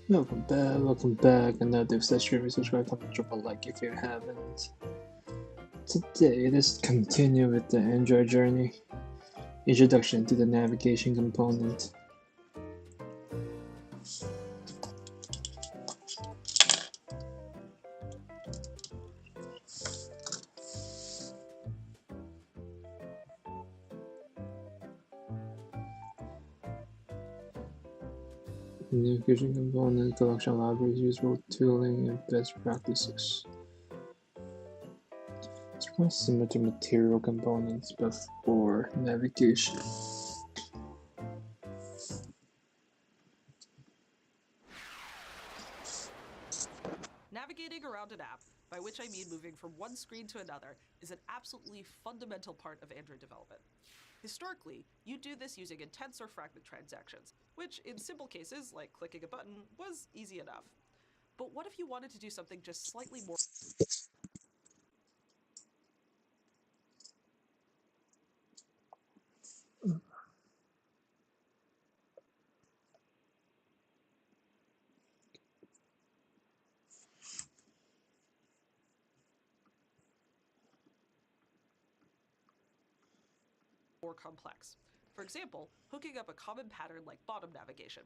Welcome back. Another stream. Subscribe, comment, drop a like if you haven't. Today, let's continue with the Android journey. Introduction to the navigation component. Navigation component collection libraries, useful tooling, and best practices. It's quite similar to material components, but for navigation. Navigating around an app, by which I mean moving from one screen to another, is an absolutely fundamental part of Android development. Historically, you do this using intents or fragment transactions, which in simple cases, like clicking a button, was easy enough. But what if you wanted to do something just slightly more complex? For example, hooking up a common pattern like bottom navigation.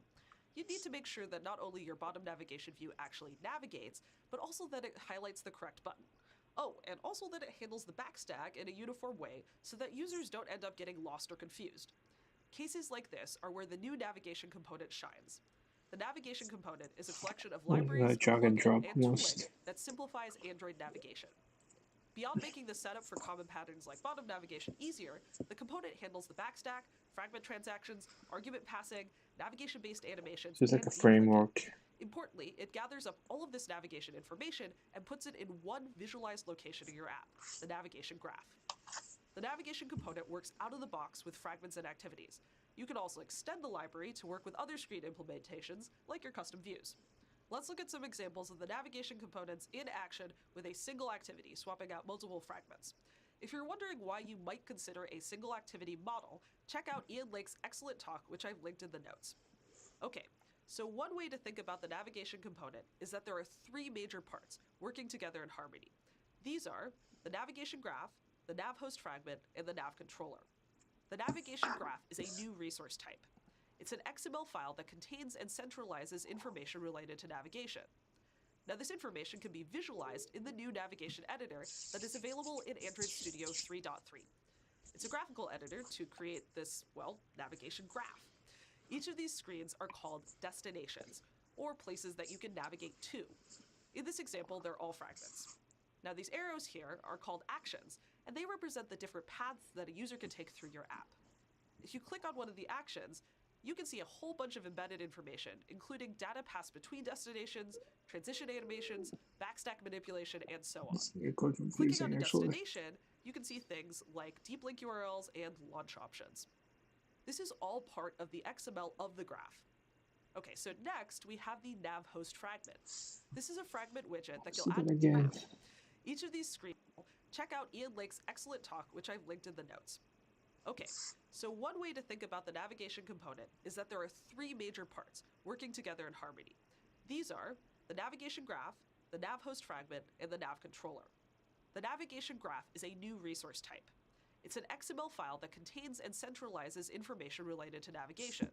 You'd need to make sure that not only your bottom navigation view actually navigates, but also that it highlights the correct button. Oh, and also that it handles the backstack in a uniform way so that users don't end up getting lost or confused. Cases like this are where the new navigation component shines. The navigation component is a collection of libraries, Drag and drop and tooling most. that simplifies Android navigation. Beyond making the setup for common patterns like bottom navigation easier, the component handles the backstack, fragment transactions, argument passing, navigation-based animations, So it's like and a framework. Importantly, it gathers up all of this navigation information and puts it in one visualized location in your app, the navigation graph. The navigation component works out of the box with fragments and activities. You can also extend the library to work with other screen implementations, like your custom views. Let's look at some examples of the navigation components in action with a single activity, swapping out multiple fragments. If you're wondering why you might consider a single activity model, check out Ian Lake's excellent talk, which I've linked in the notes. Okay, so one way to think about the navigation component is that there are three major parts working together in harmony. These are the navigation graph, the Nav Host Fragment, and the Nav Controller. The navigation graph is a new resource type. It's an XML file that contains and centralizes information related to navigation. Now, this information can be visualized in the new navigation editor that is available in Android Studio 3.3. It's a graphical editor to create this, navigation graph. Each of these screens are called destinations, or places that you can navigate to. In this example, they're all fragments. Now, these arrows here are called actions, and they represent the different paths that a user can take through your app. If you click on one of the actions, you can see a whole bunch of embedded information, including data passed between destinations, transition animations, backstack manipulation, and so on. Clicking on a destination, you can see things like deep link URLs and launch options. This is all part of the XML of the graph. Okay, so next we have the Nav Host Fragment. This is a fragment widget that you'll add to the map. Each of these screens, check out Ian Lake's excellent talk, which I've linked in the notes. Okay, so one way to think about the navigation component is that there are three major parts working together in harmony. These are the navigation graph, the Nav Host Fragment, and the Nav Controller. The navigation graph is a new resource type. It's an XML file that contains and centralizes information related to navigation.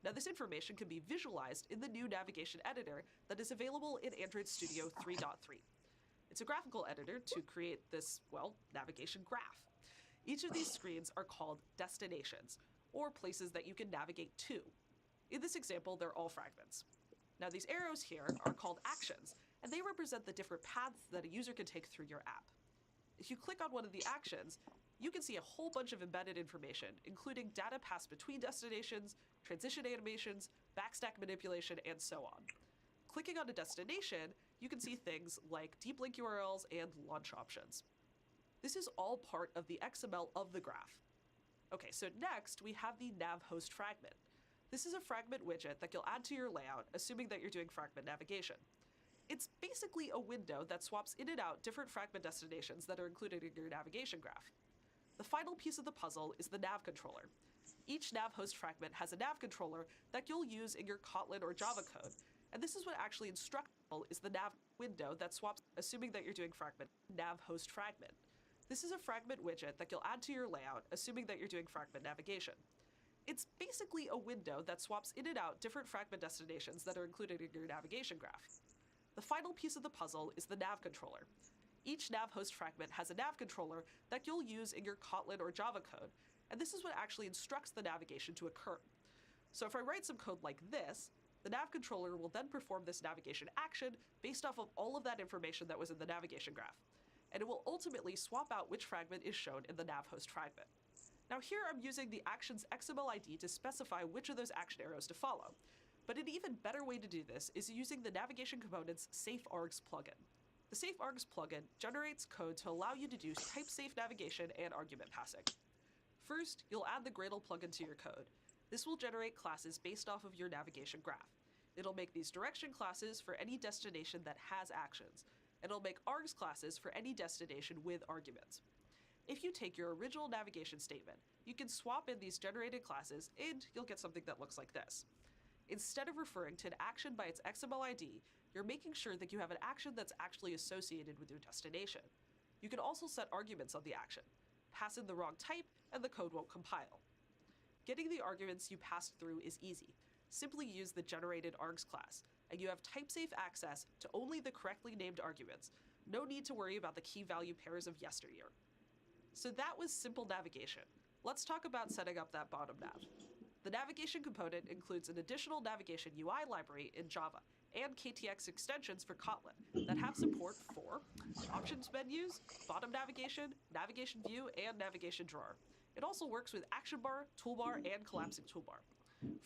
Now, this information can be visualized in the new navigation editor that is available in Android Studio 3.3. It's a graphical editor to create this, navigation graph. Each of these screens are called destinations, or places that you can navigate to. In this example, they're all fragments. Now, these arrows here are called actions, and they represent the different paths that a user can take through your app. If you click on one of the actions, you can see a whole bunch of embedded information, including data passed between destinations, transition animations, backstack manipulation, and so on. Clicking on a destination, you can see things like deep link URLs and launch options. This is all part of the XML of the graph. Okay, so next we have the Nav Host Fragment. This is a fragment widget that you'll add to your layout, assuming that you're doing fragment navigation. It's basically a window that swaps in and out different fragment destinations that are included in your navigation graph. The final piece of the puzzle is the Nav Controller. Each Nav Host Fragment has a Nav Controller that you'll use in your Kotlin or Java code, And this is what actually instructs is the nav window that swaps, assuming that you're doing fragment, Nav Host Fragment. This is a fragment widget that you'll add to your layout, assuming that you're doing fragment navigation. It's basically a window that swaps in and out different fragment destinations that are included in your navigation graph. The final piece of the puzzle is the Nav Controller. Each Nav Host Fragment has a Nav Controller that you'll use in your Kotlin or Java code, and this is what actually instructs the navigation to occur. So if I write some code like this, the Nav Controller will then perform this navigation action based off of all of that information that was in the navigation graph, and it will ultimately swap out which fragment is shown in the Nav Host Fragment. Now here I'm using the action's XML ID to specify which of those action arrows to follow, but an even better way to do this is using the navigation component's Safeargs plugin. The Safeargs plugin generates code to allow you to do type-safe navigation and argument passing. First, you'll add the Gradle plugin to your code. This will generate classes based off of your navigation graph. It'll make these direction classes for any destination that has actions, and it'll make args classes for any destination with arguments. If you take your original navigation statement, you can swap in these generated classes and you'll get something that looks like this. Instead of referring to an action by its XML ID, you're making sure that you have an action that's actually associated with your destination. You can also set arguments on the action. Pass in the wrong type and the code won't compile. Getting the arguments you passed through is easy. Simply use the generated args class, and you have type-safe access to only the correctly named arguments. No need to worry about the key value pairs of yesteryear. So that was simple navigation. Let's talk about setting up that bottom nav. The navigation component includes an additional navigation UI library in Java and KTX extensions for Kotlin that have support for options menus, bottom navigation, navigation view, and navigation drawer. It also works with action bar, toolbar, and collapsing toolbar.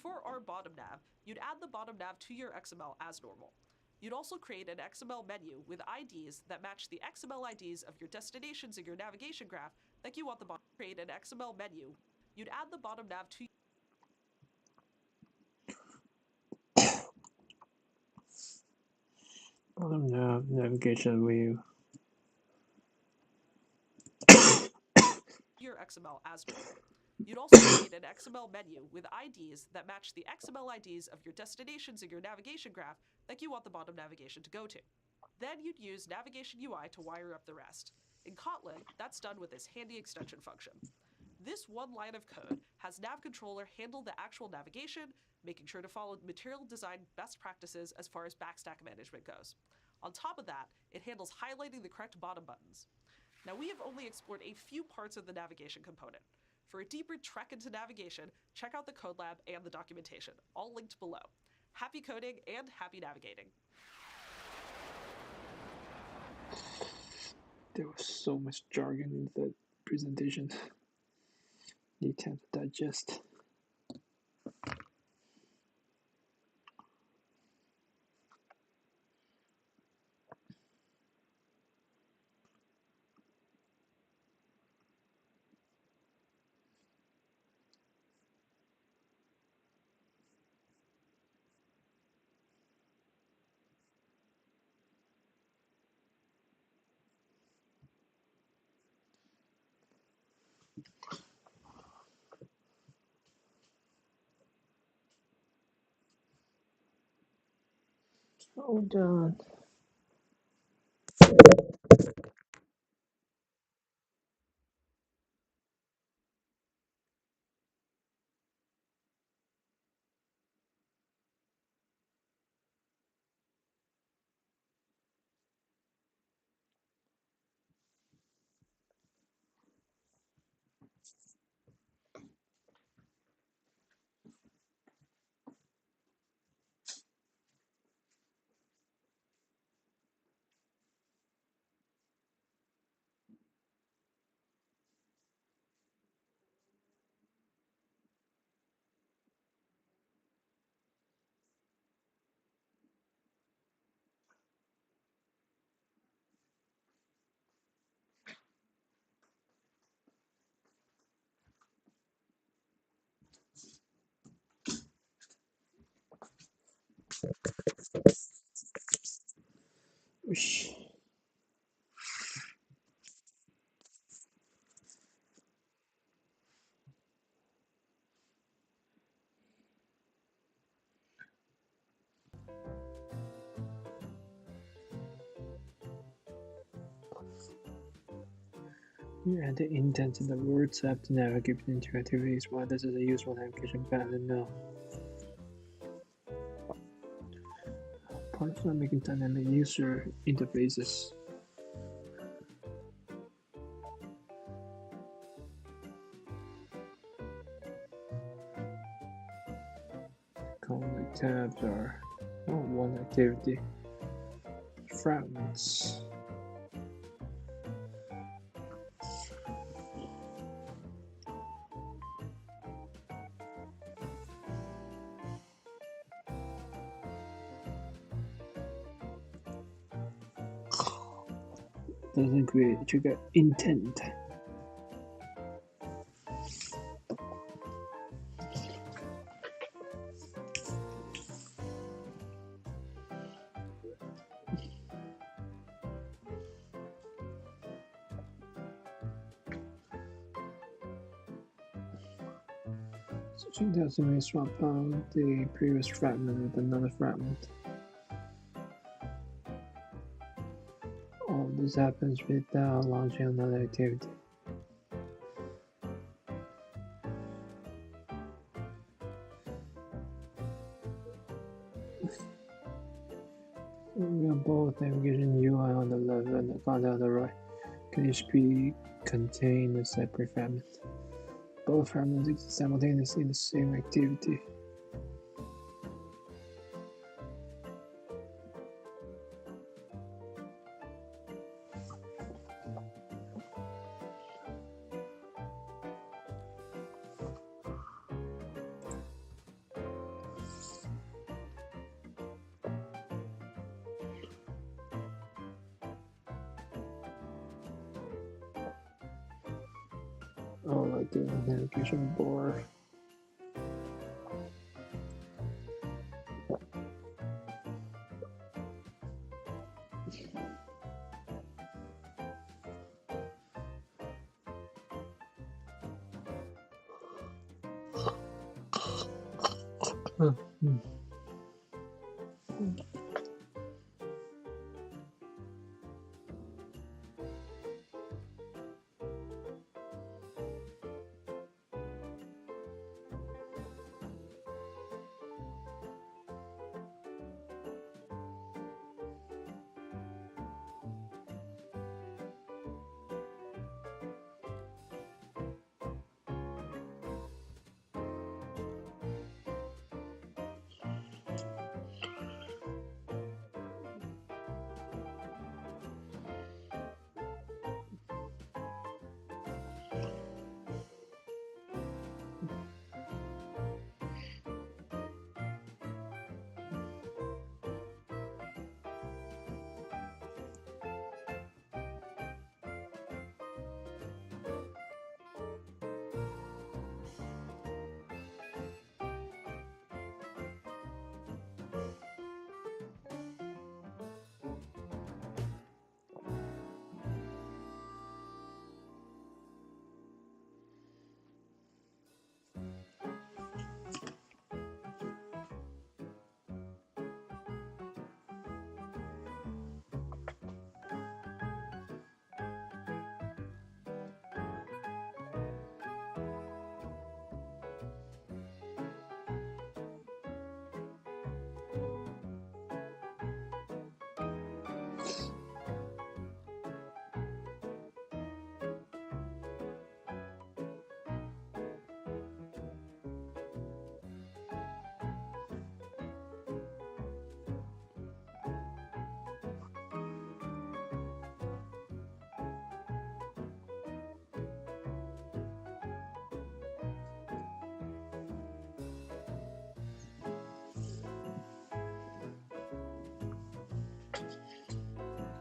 For our bottom nav, you'd add the bottom nav to your XML as normal. You'd also create an XML menu with IDs that match the XML IDs of your destinations in your navigation graph that you want the bottom. Create an XML menu. You'd add the bottom nav to bottom nav navigation view. Your XML as normal. You'd also create an XML menu with IDs that match the XML IDs of your destinations in your navigation graph that you want the bottom navigation to go to. Then you'd use navigation UI to wire up the rest. In Kotlin, that's done with this handy extension function. This one line of code has Nav Controller handle the actual navigation, making sure to follow material design best practices as far as backstack management goes. On top of that, it handles highlighting the correct bottom buttons. Now we have only explored a few parts of the navigation component. For a deeper trek into navigation, check out the code lab and the documentation, all linked below. Happy coding and happy navigating. There was so much jargon in that presentation. Need time to digest. Hold on. Whoosh. You add the intent in the word tab to navigate between two activities. Why this is a useful navigation pattern? No. Part of making dynamic user interfaces. Conflict tabs are one activity. Fragments. Doesn't create trigger intent. Switching tabs may swap out the previous fragment with another fragment. All this happens without launching another activity. We have both navigation UI on the left and the content on the right. Can each be contained in a separate fragment. Both fragments exist simultaneously in the same activity. Oh, like the navigation bar.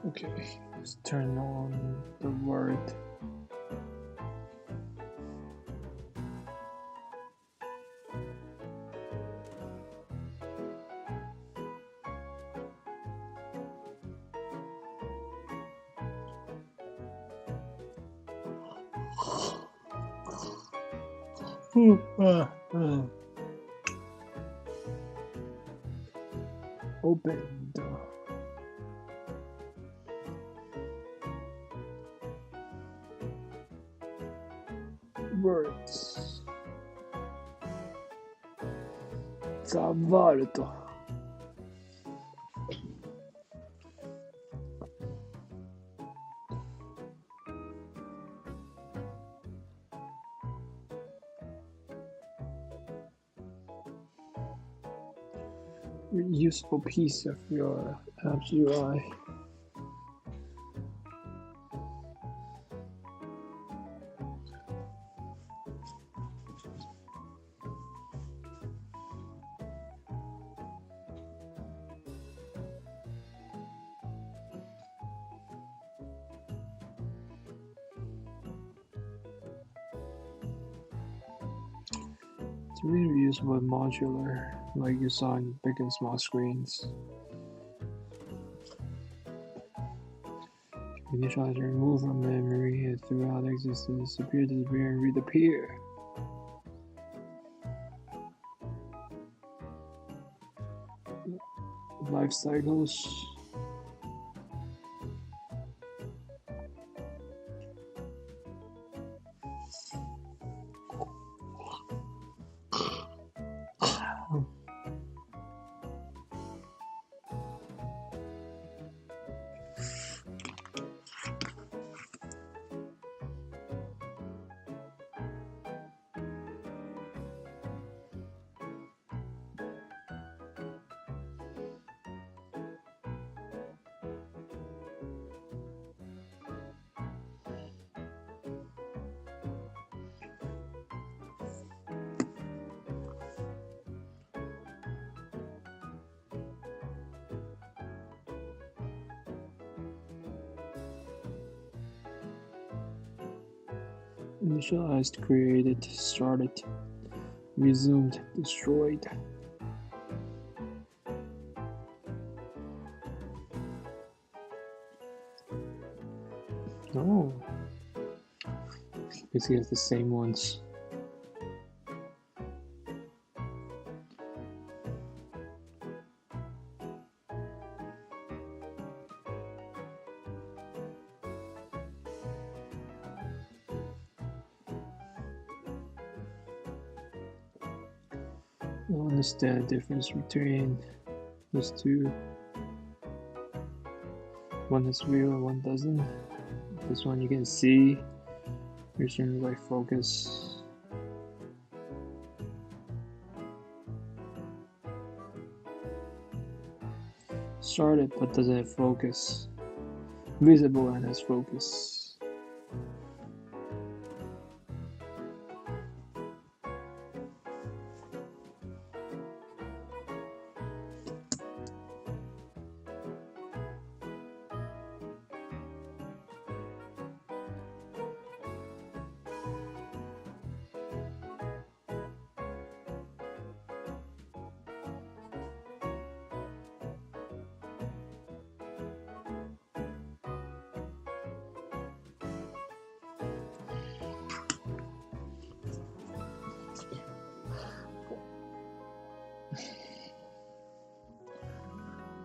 Okay, let's turn on the word. Opened. words. Zavarto. Useful piece of your app's UI. It's really useful and modular, like you saw in big and small screens. Initialize and remove from memory throughout existence, appear, disappear, and reappear. Life cycles. Initialized, created, started, resumed, destroyed. Oh, basically it's the same ones. I don't understand the difference between those two. One is real and one doesn't. This one you can see, reaching by focus. Started but doesn't have focus. Visible and has focus.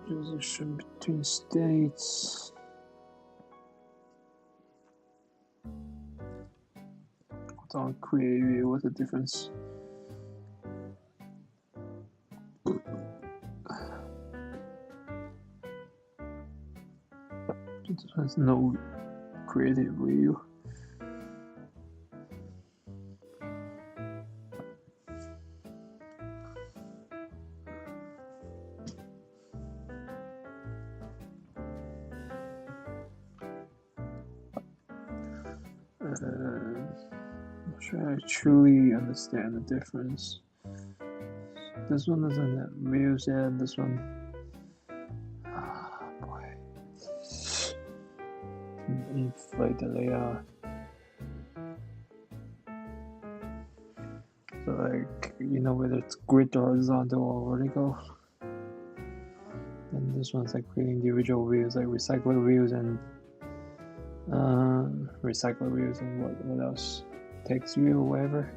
Transition between states. Don't create view. What's the difference? It has no creative view. Not sure I truly understand the difference. This one doesn't have views and this one. Ah, boy. Inflate the layout. So, like, you know, whether it's grid or horizontal or vertical. And this one's like creating individual views, like recycler views and what else? Text view or whatever.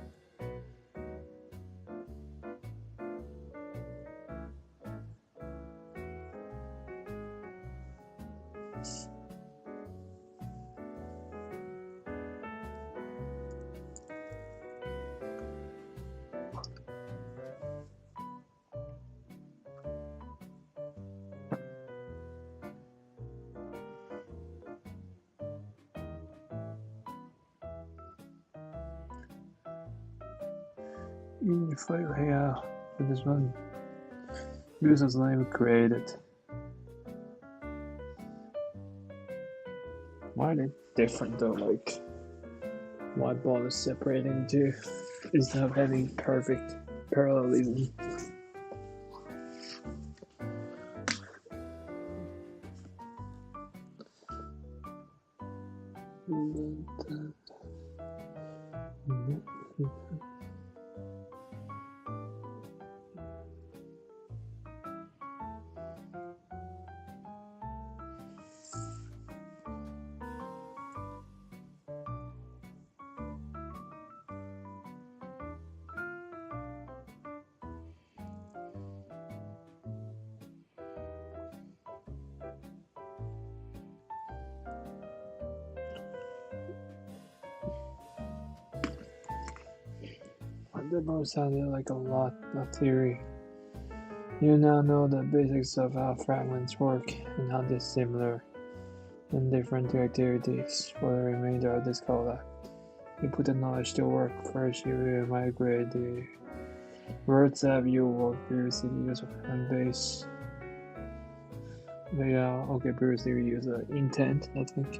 in file here for this one. User's name created. Why are they different though? Like, why bother separating two instead of having perfect parallelism? That both sounded like a lot of theory. You now know the basics of how fragments work and how they're similar and different to activities. For the remainder of this call, you put the knowledge to work. First, you migrate the words app you worked previously used and base. Okay, previously we used intent, I think.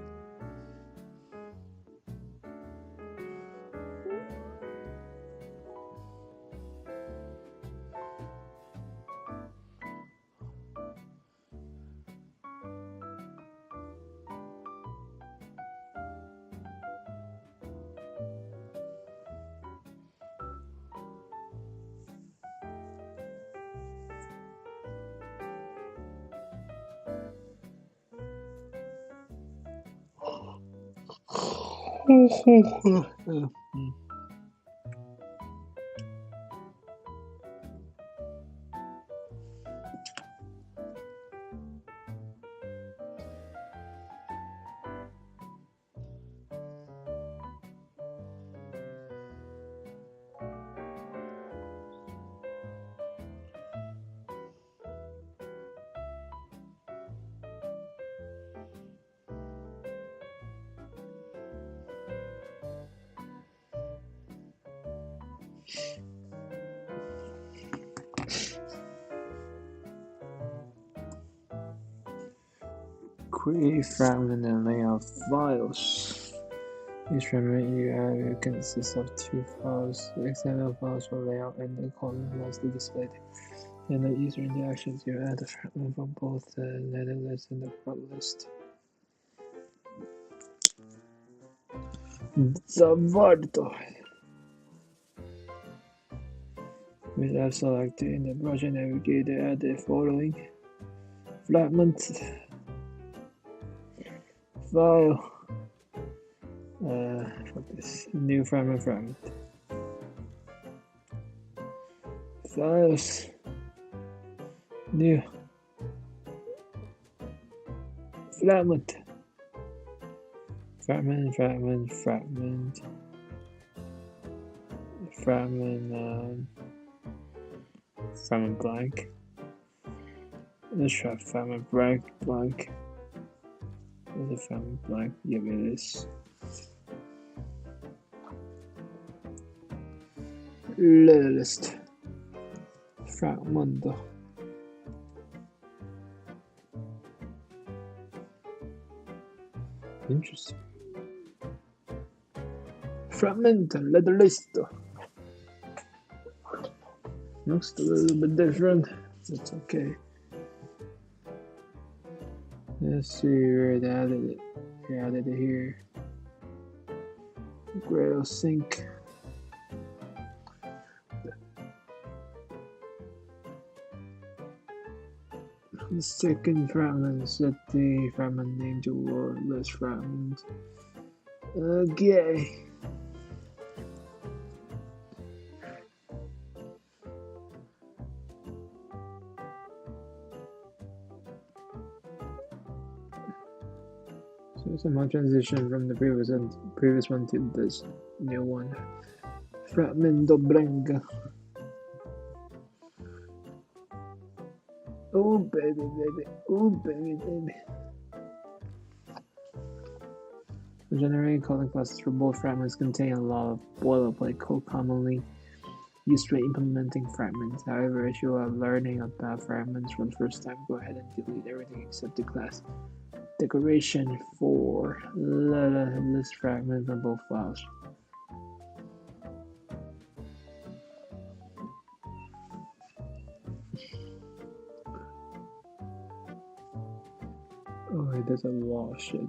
Create fragment and layout files. Each fragment you have consists of two files, the XML files for layout and the column mostly displayed. In the user interactions, you add a fragment from both the letter list and the prod list. Zavardo. With app selected in the project navigator, add the following fragment file. For this new fragment files, new fragment blank. Let's try fragment blank. There's a fragment blank. Yeah, it is. List fragment. Interesting. Fragment letter list. Looks a little bit different. That's okay. Let's see where they added it. They added it here. Gradle sync. The second fragment, set the fragment name to word list fragment. Okay. So some more transition from the previous one to this new one. Fragmento blanca. Oh baby, oh baby. The generating calling classes for both fragments contain a lot of boilerplate code commonly used when implementing fragments. However, if you are learning about fragments for the first time, go ahead and delete everything except the class declaration for list fragment from both files. Oh, there's a lot of shit.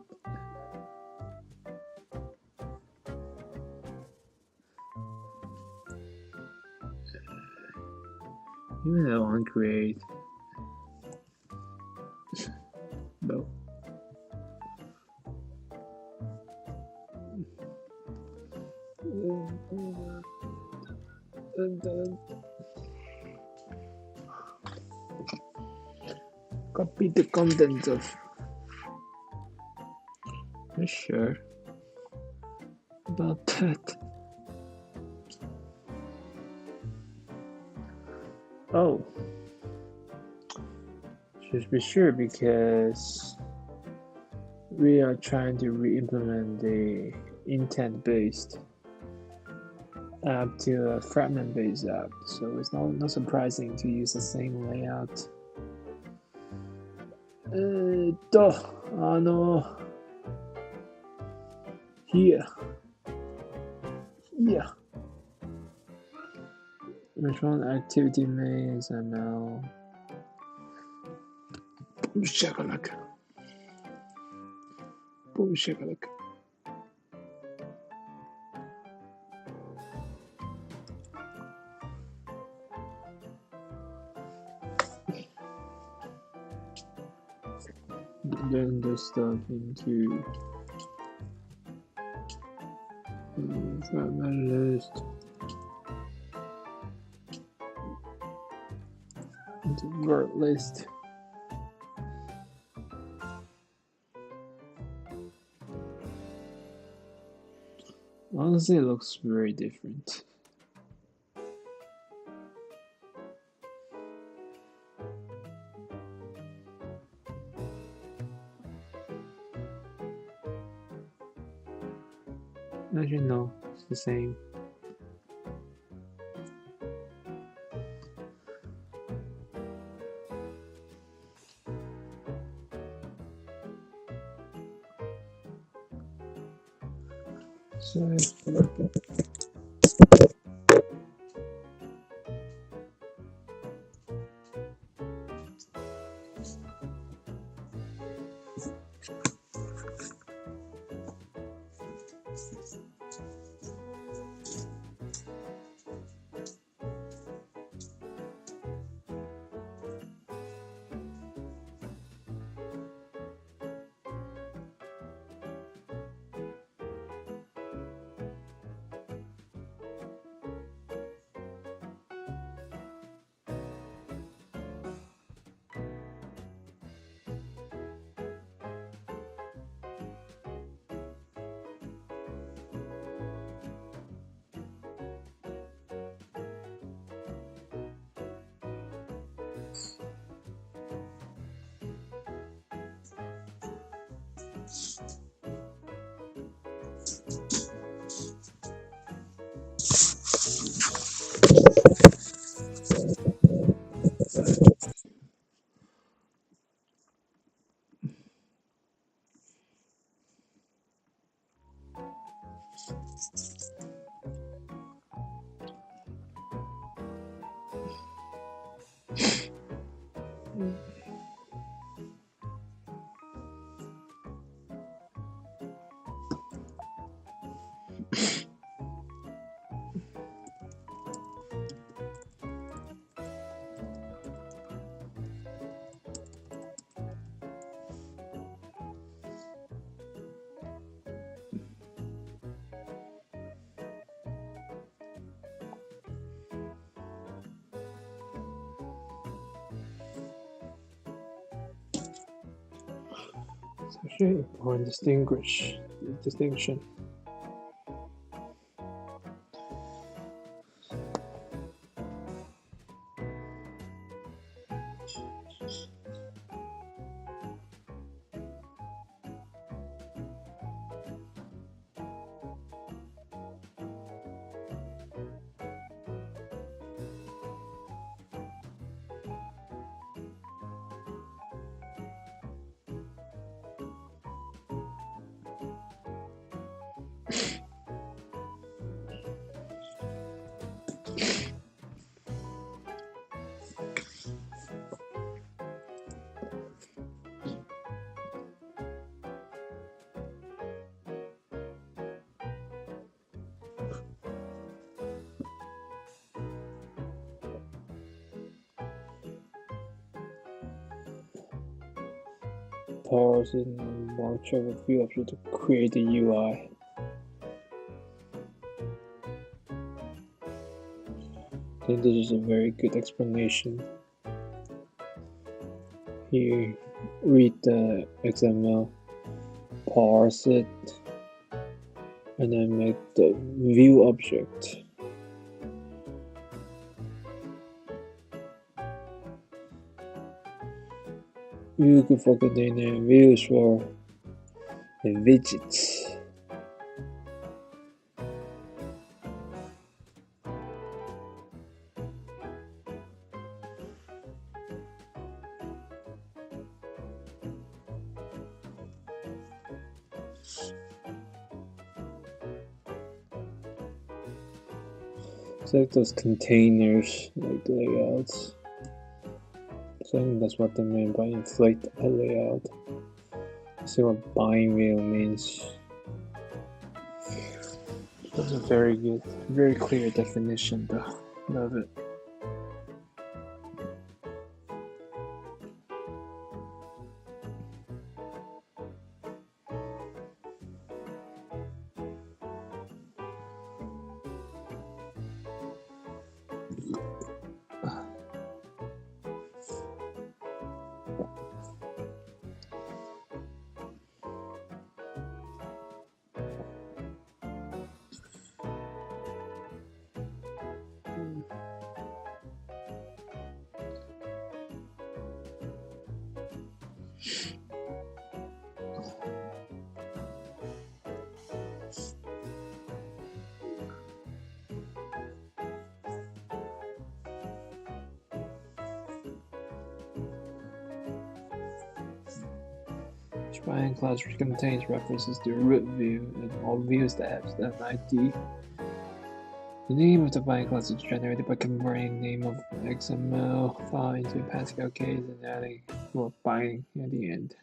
Even though on create. No. Copy the contents of. Not sure about that. Oh, just be sure because we are trying to re-implement the intent-based app to a fragment-based app, so it's not surprising to use the same layout. Here. Respond activity main XML. Boom shakalaka. Boom shakalaka. Then the stuff into fragment list. Into word list. Honestly, it looks very different. Actually, no, it's the same. So, actually important distinction. parse it and march over view object to create the UI. I think this is a very good explanation. Here, read the XML, parse it, and then make the view object. View for container, views for the widgets. Select those containers, like the layouts. So I think that's what they mean by inflate a layout. Let's see what bind view means. That's a very good, very clear definition though. Love it. Each bind class contains references to root view and all views that have an ID. The name of the bind class is generated by converting name of XML file into a Pascal case and adding more binding at the end.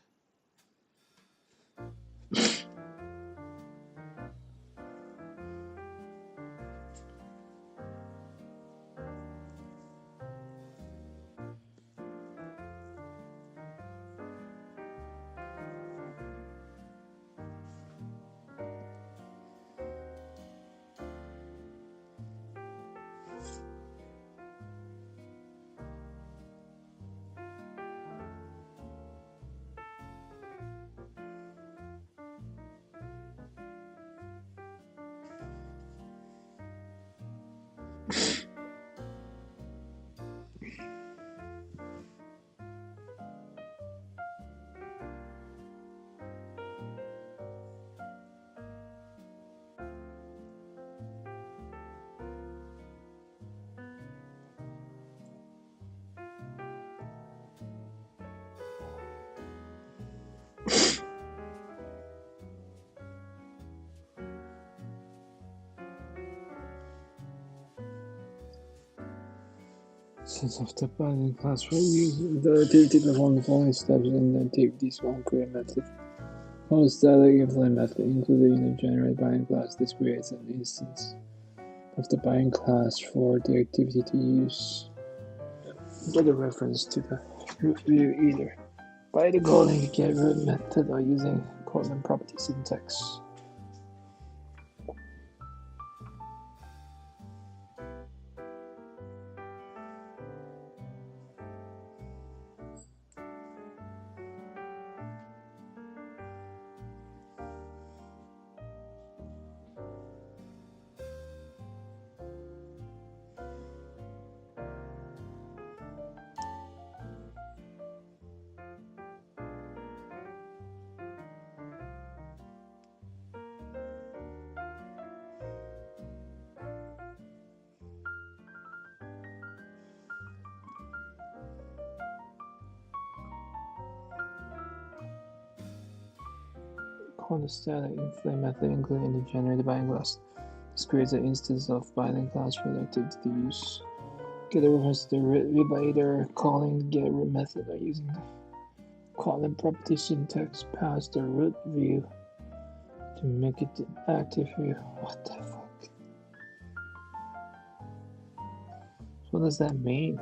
Since of the binding class for using the activity perform the following steps in the activities one create method. Host static inflate method included in the generate binding class. This creates an instance of the binding class for the activity to use. Get a reference to the root view either by the calling get root method or using Kotlin property syntax. Call the static inflate method included in the generated binding class. This creates an instance of binding class for the activity to use. Get a reference to the root view by either calling the get root method or using the Kotlin property syntax past the root view to make it an active view. What the fuck? What does that mean?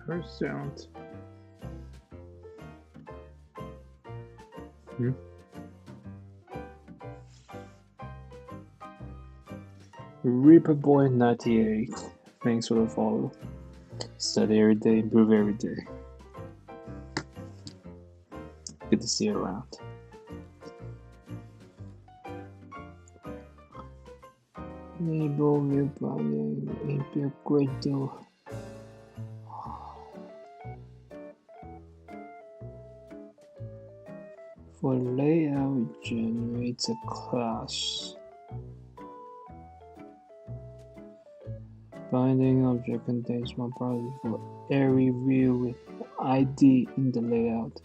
Her sound. Reaper Boy 98. Thanks for the follow. Study every day, improve every day. Good to see you around. Enable view binding, impure Gradle. For layout, it generates a class. Binding object contains one property for every view with ID in the layout.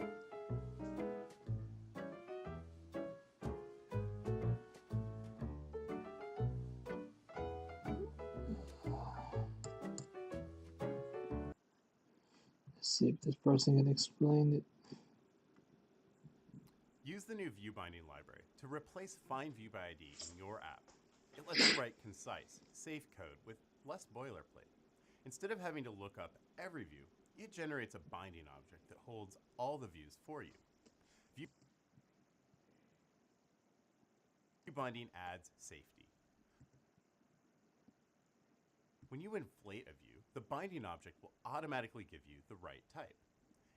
Let's see if this person can explain it. Use the new view binding library to replace Find View by ID in your app. It lets you write concise, safe code with less boilerplate. Instead of having to look up every view, it generates a binding object that holds all the views for you. View binding adds safety. When you inflate a view, the binding object will automatically give you the right type.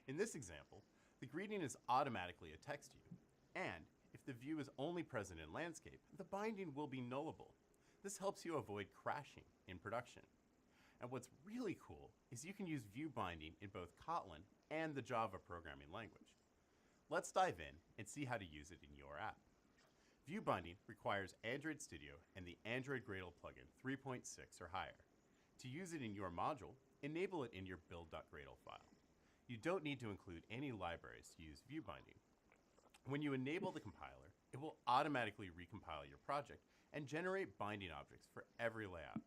In this example, the greeting is automatically a text view, and if the view is only present in landscape, the binding will be nullable. This helps you avoid crashing in production. And what's really cool is you can use view binding in both Kotlin and the Java programming language. Let's dive in and see how to use it in your app. View binding requires Android Studio and the Android Gradle Plugin 3.6 or higher. To use it in your module, enable it in your build.gradle file. You don't need to include any libraries to use view binding. When you enable the compiler, it will automatically recompile your project and generate binding objects for every layout.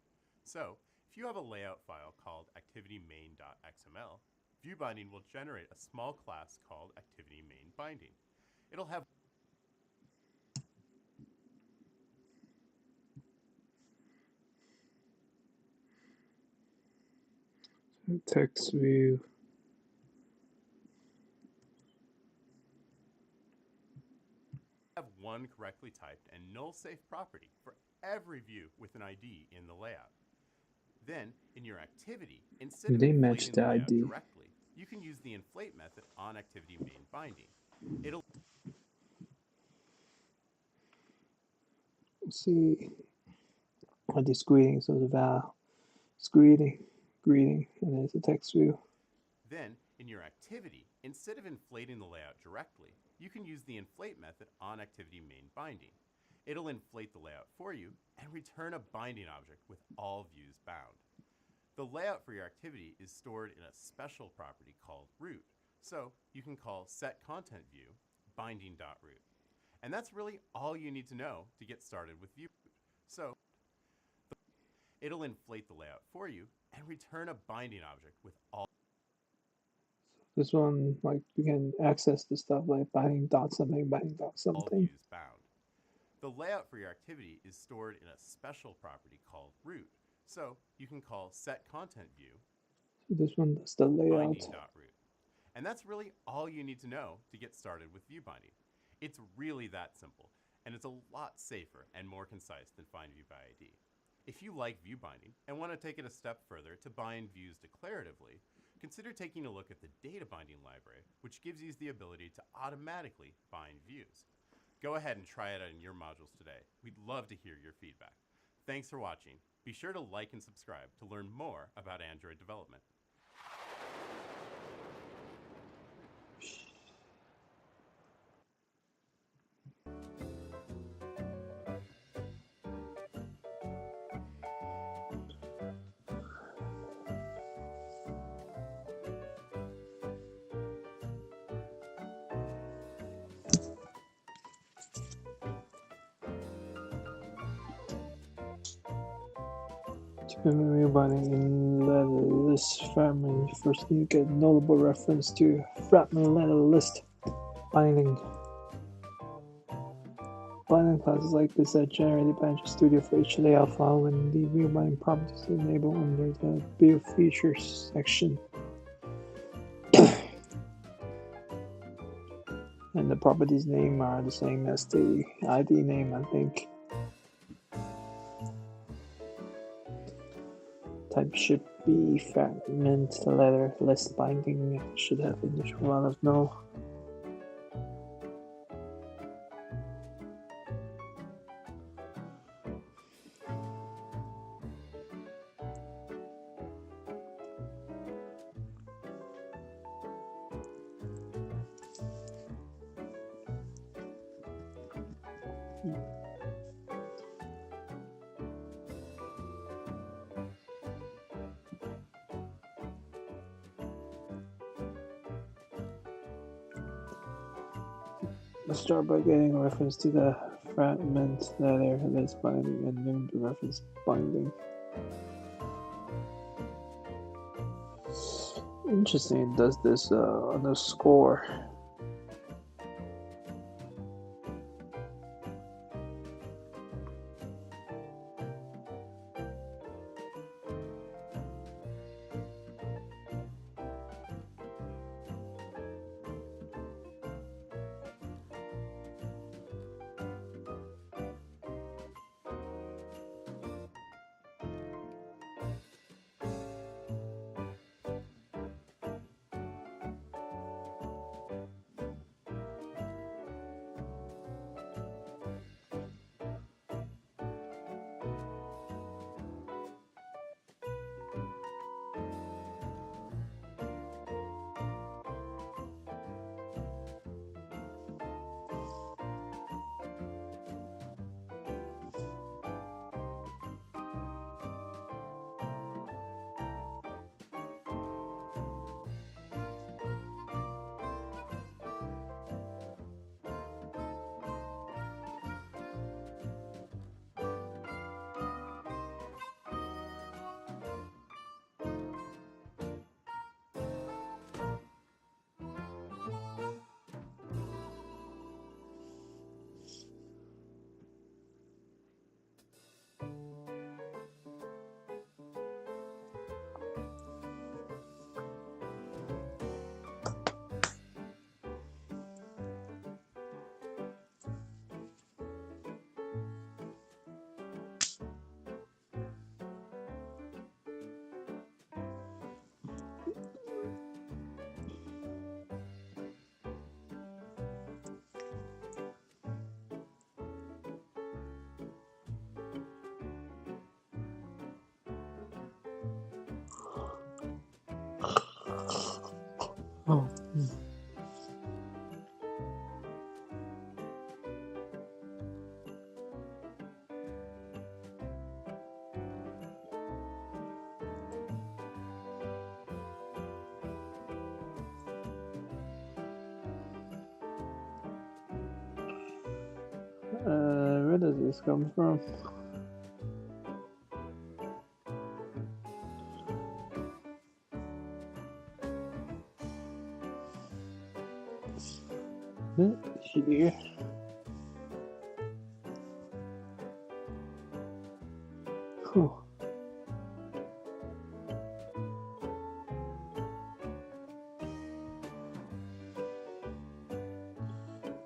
So, if you have a layout file called activitymain.xml, view binding will generate a small class called activityMainBinding. It'll have Text view. one correctly typed and null safe property for every view with an ID in the layout. Then, in your activity, instead of inflating the layout directly, you can use the inflate method on activityMainBinding. It'll see what this greeting is about. It's greeting, and there's a text view. Then, in your activity, instead of inflating the layout directly, you can use the inflate method on activityMainBinding. It'll inflate the layout for you and return a binding object with all views bound. The layout for your activity is stored in a special property called root, so you can call setContentView binding.root. And that's really all you need to know to get started with view. So, it'll inflate the layout for you and return a binding object with all. This one, like, you can access the stuff like binding dot something. All views bound. The layout for your activity is stored in a special property called root, so you can call setContentView. So this one does the layout. Binding.root. And that's really all you need to know to get started with view binding. It's really that simple, and it's a lot safer and more concise than Find View by ID. If you like view binding and want to take it a step further to bind views declaratively, consider taking a look at the data binding library, which gives you the ability to automatically bind views. Go ahead and try it out in your modules today. We'd love to hear your feedback. Thanks for watching. Be sure to like and subscribe to learn more about Android development. View binding in letter list fragment. First, you get notable reference to fragment letter list binding. binding classes like this are generated by Android Studio for each layout file when the real binding properties are enabled under the Build Features section. And the properties name are the same as the ID name, I think. Type should be fragment letter, list binding should have initial value of no. Let's start by getting a reference to the fragment letter, list binding, and name the reference binding. Interesting, it does this on the score. Oh. Where does this come from? Here. Huh.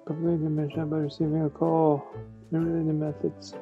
Completely mentioned by receiving a call and related methods.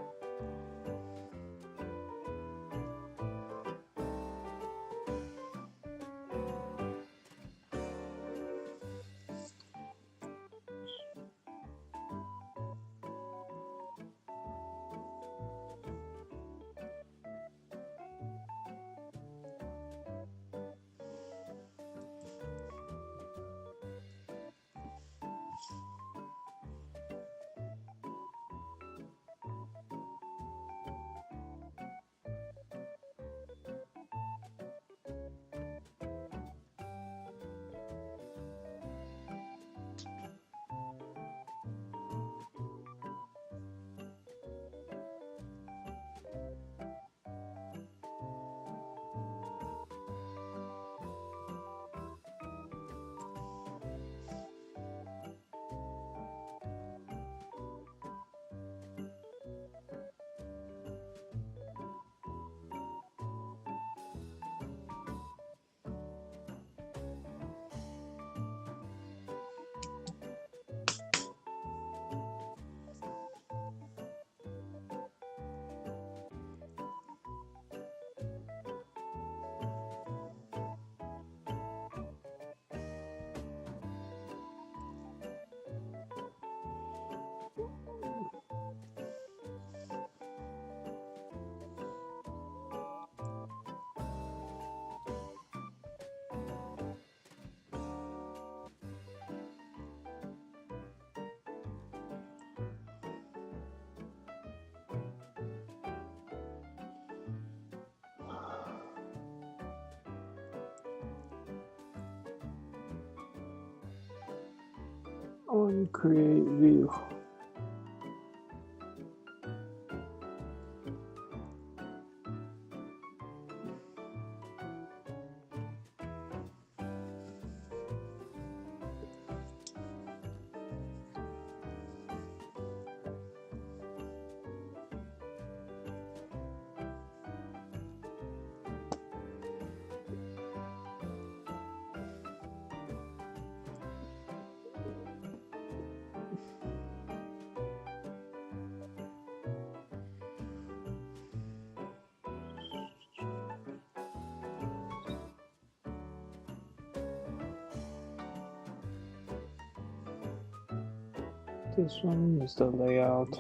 On create view. This one is the layout.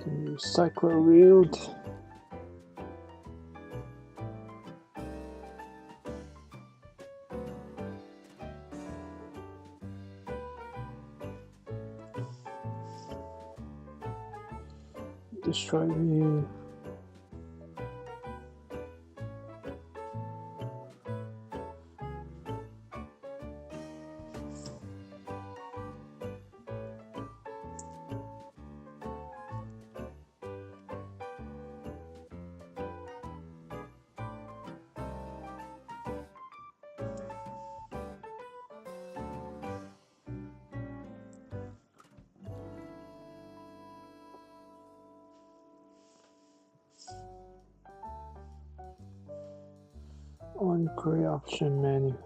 The recycler wheel. Destroy view. On create option menu.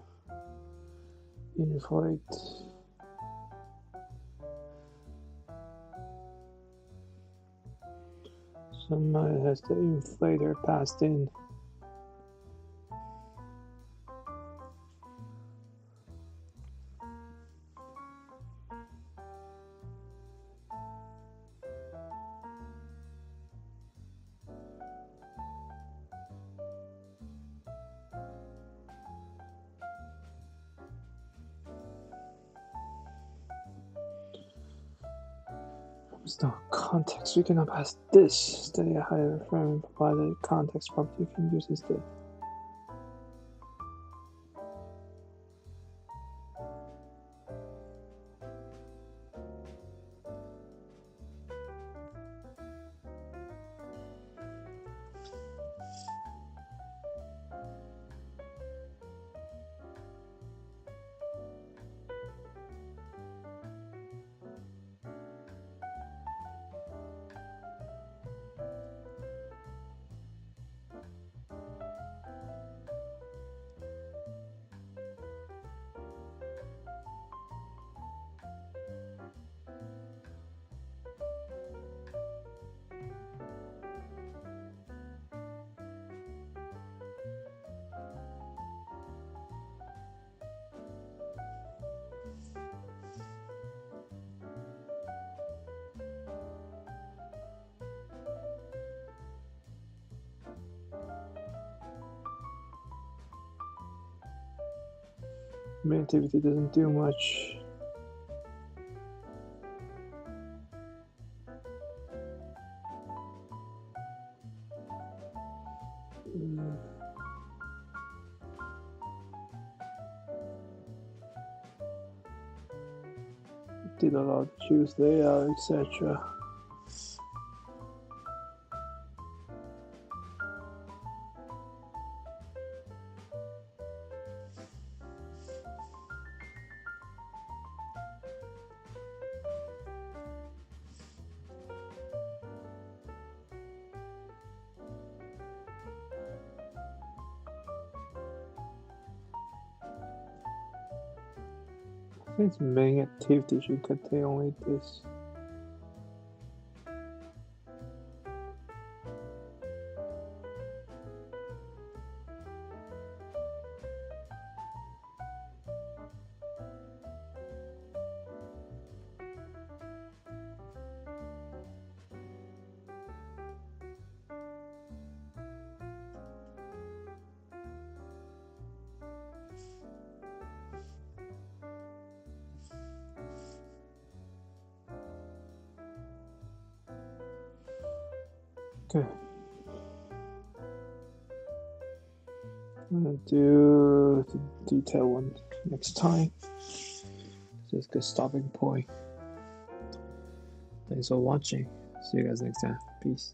Inflate. Somebody has the inflator passed in. There's no context. We cannot pass this. Study a higher fragment provided context property you can use instead. Main activity doesn't do much. Did a lot of choose layout, etc. I think its main activity should contain only this. Okay. I'm gonna do the detail one next time. Just a good stopping point. Thanks for watching. See you guys next time. Peace.